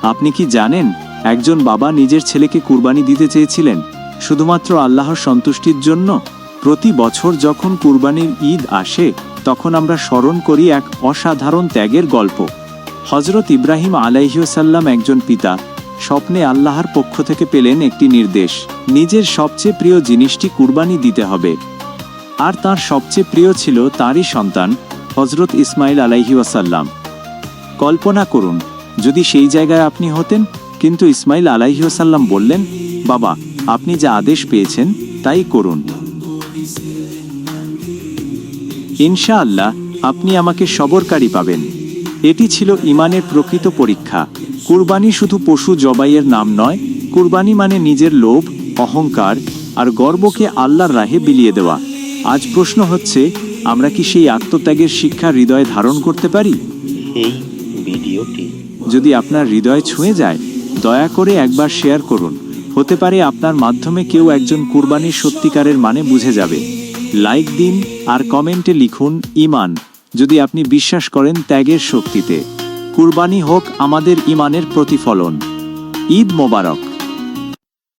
আপনি কি জানেন, একজন বাবা নিজের ছেলেকে কুরবানি দিতে চেয়েছিলেন শুধুমাত্র আল্লাহর সন্তুষ্টির জন্য। প্রতি বছর যখন কুরবানির ঈদ আসে তখন আমরা স্মরণ করি এক অসাধারণ ত্যাগের গল্প। হযরত ইব্রাহিম আলাইহিসসালাম একজন পিতা, স্বপ্নে আল্লাহর পক্ষ থেকে পেলেন একটি নির্দেশ, নিজের সবচেয়ে প্রিয় জিনিসটি কুরবানি দিতে হবে। আর তার সবচেয়ে প্রিয় ছিল তারই সন্তান হযরত ইসমাইল আলাইহিসসালাম। কল্পনা করুন যদি সেই জায়গায় আপনি হতেন। কিন্তু ইসমাইল আলাইহিসসালাম বললেন, বাবা, আপনি যা আদেশ পেয়েছেন তাই করুন। ইনশাআল্লাহ আপনি আমাকে সবরকারী পাবেন। এটি ছিল ঈমানের প্রকৃত পরীক্ষা। কুরবানি শুধু পশু জবাইয়ের নাম নয়, কুরবানি মানে নিজের লোভ, অহংকার আর গর্বকে আল্লাহর রাহে বিলিয়ে দেওয়া। আজ প্রশ্ন হচ্ছে, আমরা কি সেই আত্মত্যাগের শিক্ষা হৃদয়ে ধারণ করতে পারি? এই ভিডিওটি যদি আপনার হৃদয় ছুঁয়ে যায়, দয়া করে একবার শেয়ার করুন। হতে পারে আপনার মাধ্যমে কেউ একজন কুরবানির সত্যিকারের মানে বুঝে যাবে। লাইক দিন আর কমেন্টে লিখুন ঈমান, যদি আপনি বিশ্বাস করেন ত্যাগের শক্তিতে। কুরবানি হোক আমাদের ঈমানের প্রতিফলন। ঈদ মোবারক।